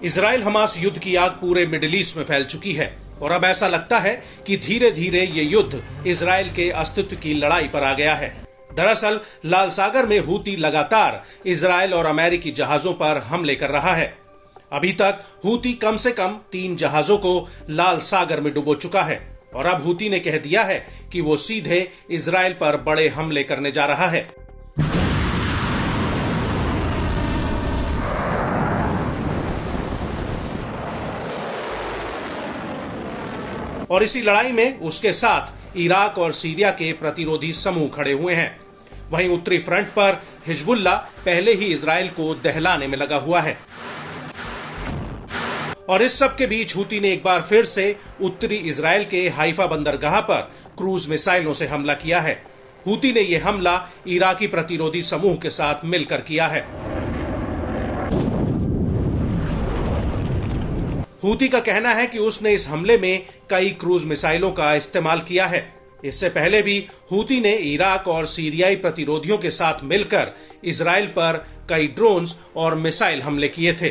Israel Hamas युद्ध की आग पूरे मिडिल ईस्ट में फैल चुकी है और अब ऐसा लगता है कि धीरे धीरे ये युद्ध इजराइल के अस्तित्व की लड़ाई पर आ गया है। दरअसल लाल सागर में हूती लगातार इजराइल और अमेरिकी जहाजों पर हमले कर रहा है। अभी तक हूती कम से कम 3 जहाजों को लाल सागर में डुबो चुका है और अब हूती ने कह दिया है कि वो सीधे इजराइल पर बड़े हमले करने जा रहा है। और इसी लड़ाई में उसके साथ इराक और सीरिया के प्रतिरोधी समूह खड़े हुए हैं। वहीं उत्तरी फ्रंट पर हिजबुल्ला पहले ही इजराइल को दहलाने में लगा हुआ है। और इस सब के बीच हूती ने एक बार फिर से उत्तरी इजराइल के हाइफा बंदरगाह पर क्रूज मिसाइलों से हमला किया है। हूती ने यह हमला इराकी प्रतिरोधी समूह के साथ मिलकर किया है। हूती का कहना है कि उसने इस हमले में कई क्रूज मिसाइलों का इस्तेमाल किया है। इससे पहले भी हूती ने इराक और सीरियाई प्रतिरोधियों के साथ मिलकर इजराइल पर कई ड्रोन्स और मिसाइल हमले किए थे।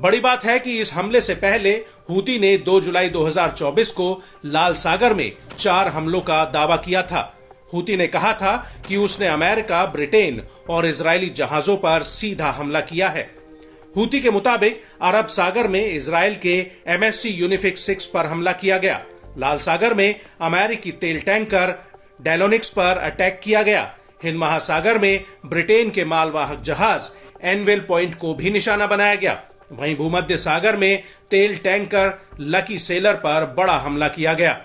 बड़ी बात है कि इस हमले से पहले हूती ने 2 जुलाई 2024 को लाल सागर में 4 हमलों का दावा किया था। हूती ने कहा था कि उसने अमेरिका, ब्रिटेन और इजरायली जहाजों पर सीधा हमला किया है। हूती के मुताबिक अरब सागर में इजराइल के MSC यूनिफिक्स 6 पर हमला किया गया। लाल सागर में अमेरिकी तेल टैंकर डेलोनिक्स पर अटैक किया गया। हिंद महासागर में ब्रिटेन के मालवाहक जहाज एनवेल पॉइंट को भी निशाना बनाया गया। वहीं भूमध्य सागर में तेल टैंकर लकी सेलर पर बड़ा हमला किया गया।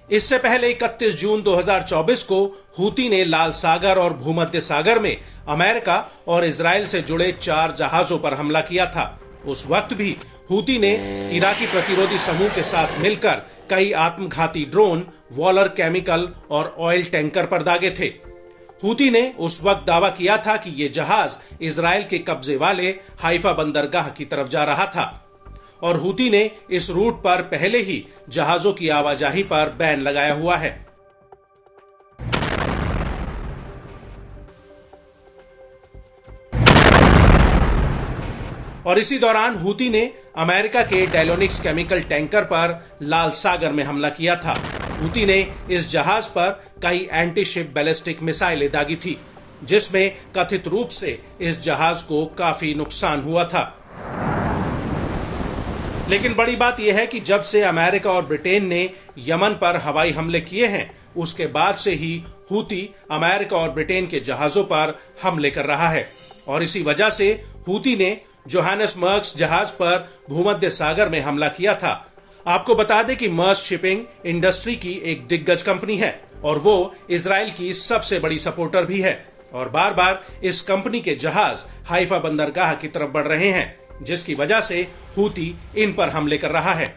इससे पहले 31 जून 2024 को हूती ने लाल सागर और भूमध्य सागर में अमेरिका और इजराइल से जुड़े 4 जहाजों पर हमला किया था। उस वक्त भी हूती ने इराकी प्रतिरोधी समूह के साथ मिलकर कई आत्मघाती ड्रोन, वॉलर केमिकल और ऑयल टैंकर पर दागे थे। हूती ने उस वक्त दावा किया था कि ये जहाज इजराइल के कब्जे वाले हाइफा बंदरगाह की तरफ जा रहा था और हूती ने इस रूट पर पहले ही जहाजों की आवाजाही पर बैन लगाया हुआ है। और इसी दौरान हूती ने अमेरिका के डेलोनिक्स केमिकल टैंकर पर लाल सागर में हमला किया था। हूती ने इस जहाज पर कई एंटी शिप बैलिस्टिक मिसाइलें दागी थी, जिसमें कथित रूप से इस जहाज को काफी नुकसान हुआ था। लेकिन बड़ी बात यह है कि जब से अमेरिका और ब्रिटेन ने यमन पर हवाई हमले किए हैं, उसके बाद से ही हूती अमेरिका और ब्रिटेन के जहाजों पर हमले कर रहा है। और इसी वजह से हूती ने जोहानिसबर्ग जहाज पर भूमध्य सागर में हमला किया था। आपको बता दें कि मर्स्क शिपिंग इंडस्ट्री की एक दिग्गज कंपनी है और वो इजराइल की सबसे बड़ी सपोर्टर भी है और बार बार इस कंपनी के जहाज हाइफा बंदरगाह की तरफ बढ़ रहे हैं, जिसकी वजह से हूती इन पर हमले कर रहा है।